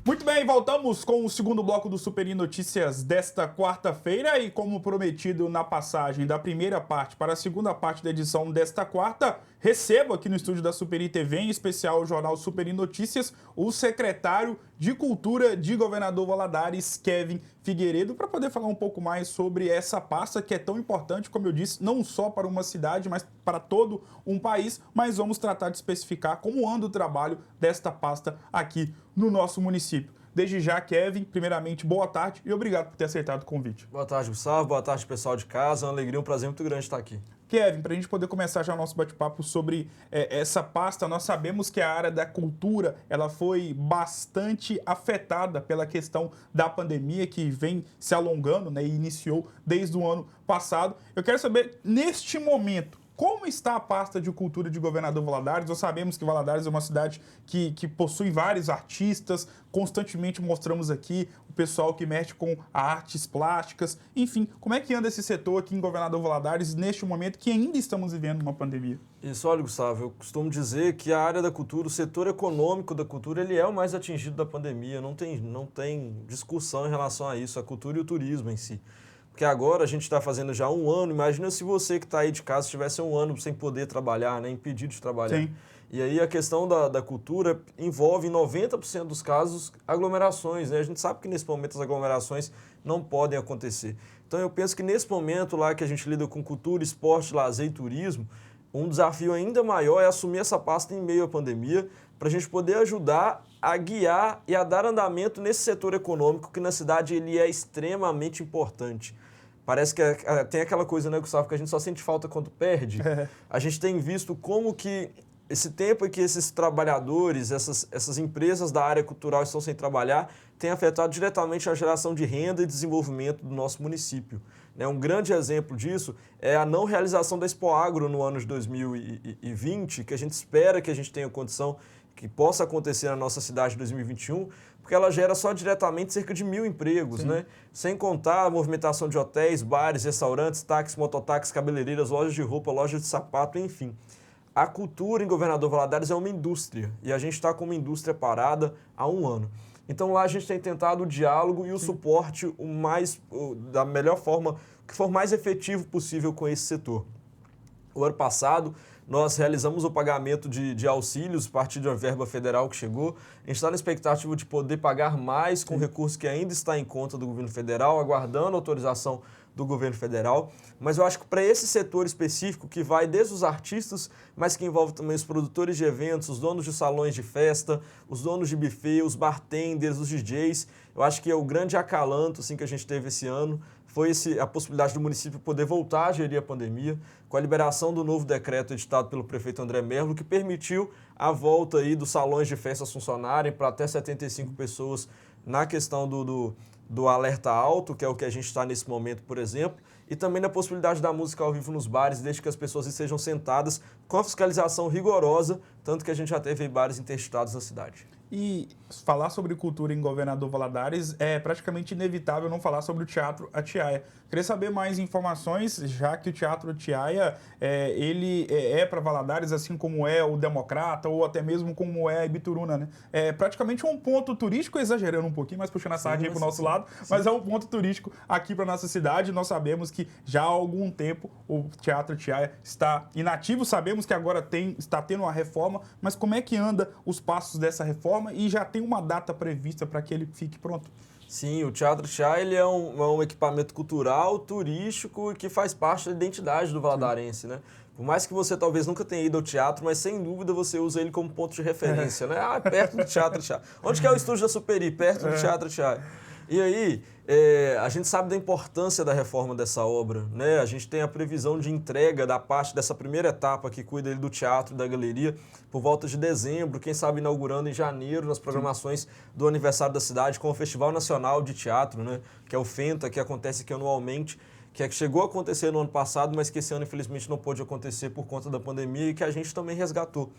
Muito bem, voltamos com o segundo bloco do Superi Notícias desta quarta-feira e como prometido na passagem da primeira parte para a segunda parte da edição desta quarta, recebo aqui no estúdio da Superi TV, em especial o jornal Superi Notícias, o secretário de Cultura de Governador Valadares, Kevin Figueiredo, para poder falar um pouco mais sobre essa pasta que é tão importante, como eu disse, não só para uma cidade, mas para todo um país, mas vamos tratar de especificar como anda o trabalho desta pasta aqui no nosso município. Desde já, Kevin, primeiramente, boa tarde e obrigado por ter aceitado o convite. Boa tarde, Gustavo. Boa tarde, pessoal de casa. É uma alegria, um prazer muito grande estar aqui. Kevin, para a gente poder começar já o nosso bate-papo sobre essa pasta, nós sabemos que a área da cultura ela foi bastante afetada pela questão da pandemia que vem se alongando, né, e iniciou desde o ano passado. Eu quero saber, neste momento, como está a pasta de cultura de Governador Valadares? Nós sabemos que Valadares é uma cidade que possui vários artistas, constantemente mostramos aqui o pessoal que mexe com artes plásticas, enfim, como é que anda esse setor aqui em Governador Valadares neste momento que ainda estamos vivendo uma pandemia? Isso, olha, Gustavo, eu costumo dizer que a área da cultura, o setor econômico da cultura, ele é o mais atingido da pandemia, não tem discussão em relação a isso, a cultura e o turismo em si. Porque agora a gente está fazendo já um ano, imagina se você que está aí de casa tivesse um ano sem poder trabalhar, né, impedido de trabalhar. Sim. E aí a questão da cultura envolve, em 90% dos casos, aglomerações, né? A gente sabe que nesse momento as aglomerações não podem acontecer. Então eu penso que nesse momento lá que a gente lida com cultura, esporte, lazer e turismo, um desafio ainda maior é assumir essa pasta em meio à pandemia, para a gente poder ajudar a guiar e a dar andamento nesse setor econômico que na cidade ele é extremamente importante. Parece que tem aquela coisa, né, Gustavo, que a gente só sente falta quando perde. A gente tem visto como que esse tempo em que esses trabalhadores, essas empresas da área cultural estão sem trabalhar, tem afetado diretamente a geração de renda e desenvolvimento do nosso município. Um grande exemplo disso é a não realização da Expo Agro no ano de 2020, que a gente espera que a gente tenha condição que possa acontecer na nossa cidade em 2021, porque ela gera só diretamente cerca de 1.000 empregos, né? Sem contar a movimentação de hotéis, bares, restaurantes, táxis, mototáxis, cabeleireiras, lojas de roupa, lojas de sapato, enfim. A cultura em Governador Valadares é uma indústria e a gente está com uma indústria parada há um ano. Então lá a gente tem tentado o diálogo e o suporte da melhor forma, que for mais efetivo possível com esse setor. O ano passado, nós realizamos o pagamento de auxílios a partir de uma verba federal que chegou. A gente está na expectativa de poder pagar mais com recurso que ainda está em conta do governo federal, aguardando a autorização do governo federal. Mas eu acho que para esse setor específico, que vai desde os artistas, mas que envolve também os produtores de eventos, os donos de salões de festa, os donos de buffet, os bartenders, os DJs, eu acho que é o grande acalanto assim, que a gente teve esse ano, foi a possibilidade do município poder voltar a gerir a pandemia, com a liberação do novo decreto editado pelo prefeito André Merlo, que permitiu a volta aí dos salões de festas funcionarem para até 75 pessoas na questão do alerta alto, que é o que a gente está nesse momento, por exemplo, e também na possibilidade da música ao vivo nos bares, desde que as pessoas estejam sentadas com a fiscalização rigorosa, tanto que a gente já teve bares interditados na cidade. E falar sobre cultura em Governador Valadares é praticamente inevitável não falar sobre o Teatro Atiaia. Queria saber mais informações, já que o Teatro Atiaia, ele é para Valadares, assim como é o Democrata, ou até mesmo como é a Ibituruna, né? É praticamente um ponto turístico, exagerando um pouquinho, mas puxando a sardinha para o nosso lado, mas é um ponto turístico aqui para nossa cidade. Nós sabemos que já há algum tempo o Teatro Atiaia está inativo, sabemos que agora está tendo uma reforma, mas como é que anda os passos dessa reforma? E já tem uma data prevista para que ele fique pronto? Sim, o Teatro Atiaia ele é um equipamento cultural, turístico e que faz parte da identidade do valadarense, né? Por mais que você talvez nunca tenha ido ao teatro, mas sem dúvida você usa ele como ponto de referência, né? Ah, perto do Teatro Atiaia. Onde que é o estúdio da Superi? Perto do Teatro Atiaia. E aí, a gente sabe da importância da reforma dessa obra, né? A gente tem a previsão de entrega da parte dessa primeira etapa que cuida do teatro e da galeria por volta de dezembro, quem sabe inaugurando em janeiro nas programações do aniversário da cidade com o Festival Nacional de Teatro, né? Que é o FENTA, que acontece aqui anualmente, que chegou a acontecer no ano passado, mas que esse ano infelizmente não pôde acontecer por conta da pandemia e que a gente também resgatou.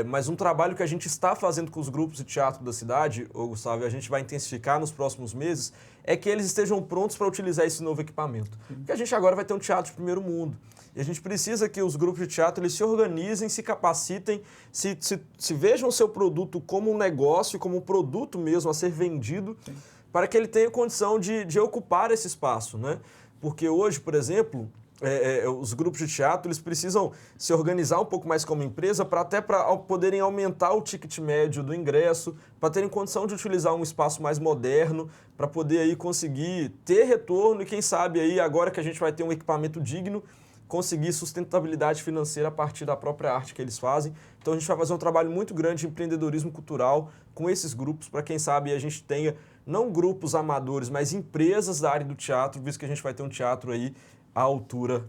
Mas um trabalho que a gente está fazendo com os grupos de teatro da cidade, Gustavo, e a gente vai intensificar nos próximos meses, é que eles estejam prontos para utilizar esse novo equipamento. Porque a gente agora vai ter um teatro de primeiro mundo. E a gente precisa que os grupos de teatro eles se organizem, se capacitem, se vejam o seu produto como um negócio, como um produto mesmo a ser vendido, para que ele tenha condição de ocupar esse espaço, né? Porque hoje, por exemplo, os grupos de teatro eles precisam se organizar um pouco mais como empresa para poderem aumentar o ticket médio do ingresso, para terem condição de utilizar um espaço mais moderno, para poder aí conseguir ter retorno e quem sabe aí agora que a gente vai ter um equipamento digno, conseguir sustentabilidade financeira a partir da própria arte que eles fazem. Então a gente vai fazer um trabalho muito grande de empreendedorismo cultural com esses grupos, para quem sabe a gente tenha não grupos amadores, mas empresas da área do teatro, visto que a gente vai ter um teatro aí à altura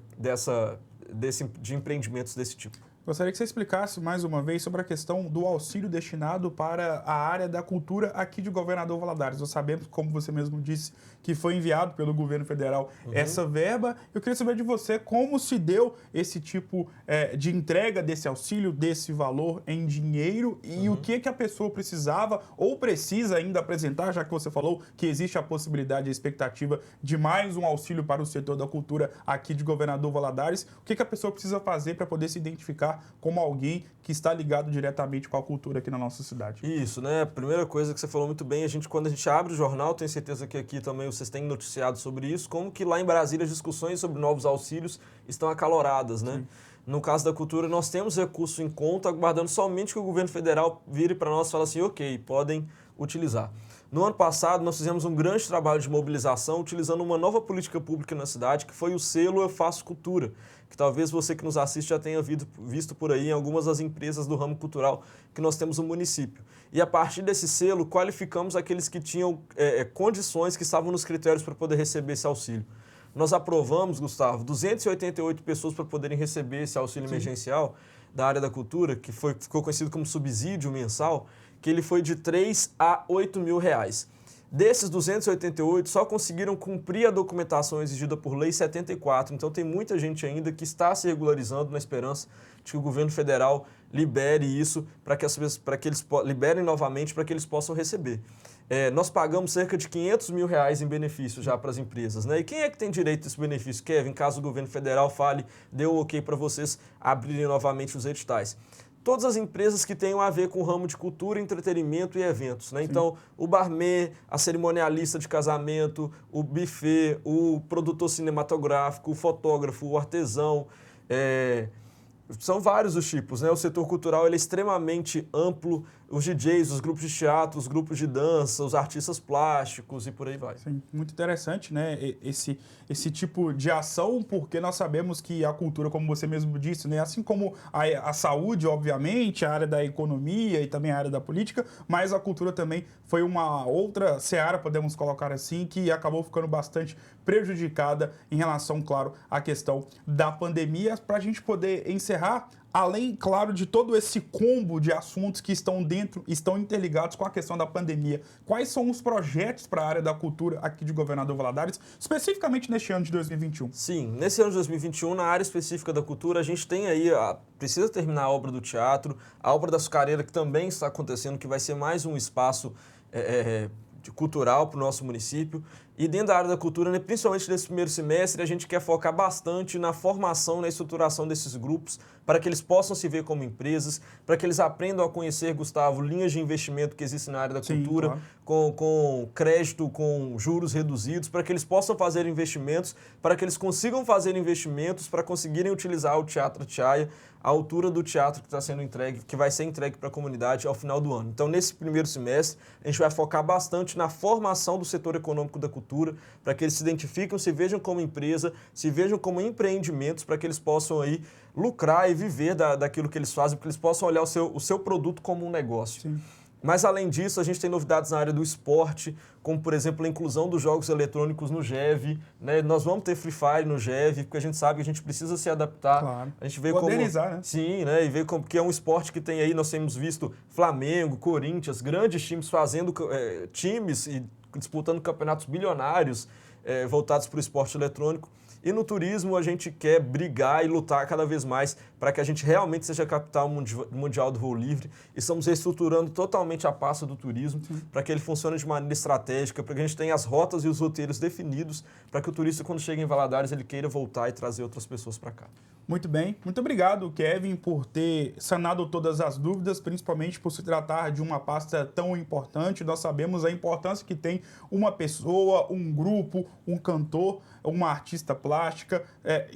de empreendimentos desse tipo. Gostaria que você explicasse mais uma vez sobre a questão do auxílio destinado para a área da cultura aqui de Governador Valadares. Nós sabemos, como você mesmo disse, que foi enviado pelo governo federal essa verba. Eu queria saber de você como se deu esse tipo de entrega desse auxílio, desse valor em dinheiro e o que a pessoa precisava ou precisa ainda apresentar, já que você falou que existe a possibilidade e a expectativa de mais um auxílio para o setor da cultura aqui de Governador Valadares. O que a pessoa precisa fazer para poder se identificar como alguém que está ligado diretamente com a cultura aqui na nossa cidade? Isso, né? A primeira coisa que você falou muito bem, quando a gente abre o jornal, tenho certeza que aqui também vocês têm noticiado sobre isso, como que lá em Brasília as discussões sobre novos auxílios estão acaloradas, né? Sim. No caso da cultura, nós temos recursos em conta, aguardando somente que o governo federal vire para nós e fale assim, ok, podem utilizar. No ano passado, nós fizemos um grande trabalho de mobilização utilizando uma nova política pública na cidade, que foi o selo Eu Faço Cultura, que talvez você que nos assiste já tenha visto por aí em algumas das empresas do ramo cultural que nós temos no município. E a partir desse selo, qualificamos aqueles que tinham condições, que estavam nos critérios para poder receber esse auxílio. Nós aprovamos, Gustavo, 288 pessoas para poderem receber esse auxílio emergencial da área da cultura, que ficou conhecido como subsídio mensal, que ele foi de 3 a 8 mil reais. Desses 288, só conseguiram cumprir a documentação exigida por Lei 74. Então tem muita gente ainda que está se regularizando na esperança de que o governo federal libere isso para que eles liberem novamente para que eles possam receber. Nós pagamos cerca de 500 mil reais em benefícios já para as empresas, né? E quem é que tem direito a esse benefício, Kevin, caso o governo federal fale, dê o ok para vocês abrirem novamente os editais? Todas as empresas que tenham a ver com o ramo de cultura, entretenimento e eventos, né? Então, o barman, a cerimonialista de casamento, o buffet, o produtor cinematográfico, o fotógrafo, o artesão, são vários os tipos, né? O setor cultural ele é extremamente amplo, os DJs, os grupos de teatro, os grupos de dança, os artistas plásticos e por aí vai. Sim, muito interessante, né? Esse tipo de ação, porque nós sabemos que a cultura, como você mesmo disse, né? Assim como a saúde, obviamente, a área da economia e também a área da política, mas a cultura também foi uma outra seara, podemos colocar assim, que acabou ficando bastante prejudicada em relação, claro, à questão da pandemia. Para a gente poder encerrar, além, claro, de todo esse combo de assuntos que estão interligados com a questão da pandemia, quais são os projetos para a área da cultura aqui de Governador Valadares, especificamente neste ano de 2021? Sim, nesse ano de 2021, na área específica da cultura, a gente tem aí, precisa terminar a obra do teatro, a obra da Açucareira, que também está acontecendo, que vai ser mais um espaço cultural para o nosso município. E dentro da área da cultura, né, principalmente nesse primeiro semestre, a gente quer focar bastante na formação, na estruturação desses grupos, para que eles possam se ver como empresas, para que eles aprendam a conhecer, Gustavo, linhas de investimento que existem na área da cultura, claro, com crédito, com juros reduzidos, para que eles possam fazer investimentos, para que eles consigam fazer investimentos, para conseguirem utilizar o Teatro Atiaia à altura do teatro que está sendo entregue, que vai ser entregue para a comunidade ao final do ano. Então, nesse primeiro semestre, a gente vai focar bastante na formação do setor econômico da cultura, para que eles se identifiquem, se vejam como empresa, se vejam como empreendimentos, para que eles possam aí lucrar e viver daquilo que eles fazem, para que eles possam olhar o seu produto como um negócio. Sim. Mas, além disso, a gente tem novidades na área do esporte, como, por exemplo, a inclusão dos jogos eletrônicos no GEV, né? Nós vamos ter Free Fire no GEV, porque a gente sabe que a gente precisa se adaptar. Claro. A gente vê modernizar, né? Sim, né? E ver como que é um esporte que tem aí, nós temos visto Flamengo, Corinthians, grandes times fazendo times e disputando campeonatos bilionários voltados para o esporte eletrônico. E no turismo a gente quer brigar e lutar cada vez mais para que a gente realmente seja capital mundial do voo livre. Estamos reestruturando totalmente a pasta do turismo para que ele funcione de maneira estratégica, para que a gente tenha as rotas e os roteiros definidos, para que o turista, quando chega em Valadares, ele queira voltar e trazer outras pessoas para cá. Muito bem. Muito obrigado, Kevin, por ter sanado todas as dúvidas, principalmente por se tratar de uma pasta tão importante. Nós sabemos a importância que tem uma pessoa, um grupo, um cantor, uma artista plástica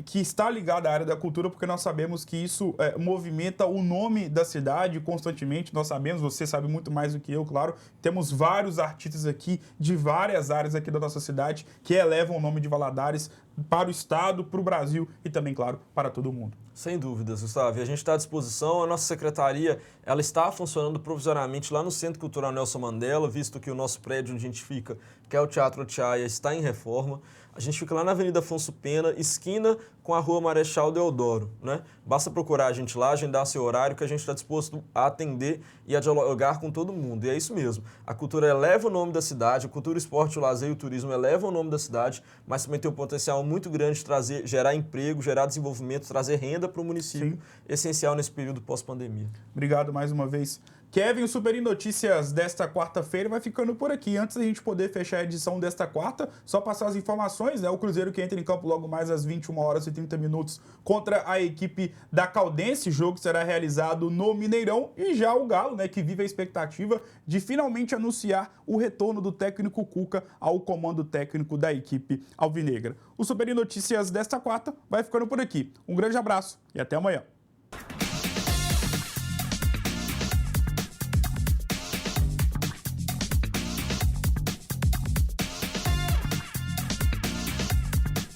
que está ligada à área da cultura, porque nós sabemos que isso movimenta o nome da cidade constantemente. Nós sabemos, você sabe muito mais do que eu, claro. Temos vários artistas aqui de várias áreas aqui da nossa cidade que elevam o nome de Valadares para o estado, para o Brasil e também, claro, para todo mundo. Sem dúvidas, Gustavo. E a gente está à disposição. A nossa secretaria ela está funcionando provisoriamente lá no Centro Cultural Nelson Mandela, visto que o nosso prédio onde a gente fica, que é o Teatro Otiaia, está em reforma. A gente fica lá na Avenida Afonso Pena, esquina com a Rua Marechal Deodoro, né? Basta procurar a gente lá, agendar seu horário, que a gente está disposto a atender e a dialogar com todo mundo. E é isso mesmo. A cultura eleva o nome da cidade, a cultura, o esporte, o lazer e o turismo elevam o nome da cidade, mas também tem um potencial muito grande de gerar emprego, gerar desenvolvimento, trazer renda para o município, Sim. Essencial nesse período pós-pandemia. Obrigado mais uma vez. Kevin, o Super Notícias desta quarta-feira vai ficando por aqui. Antes da gente poder fechar a edição desta quarta, só passar as informações, né? O Cruzeiro que entra em campo logo mais às 21 horas e 30 minutos contra a equipe da Caldense. O jogo será realizado no Mineirão. E já o Galo, né, que vive a expectativa de finalmente anunciar o retorno do técnico Cuca ao comando técnico da equipe alvinegra. O Super Notícias desta quarta vai ficando por aqui. Um grande abraço e até amanhã.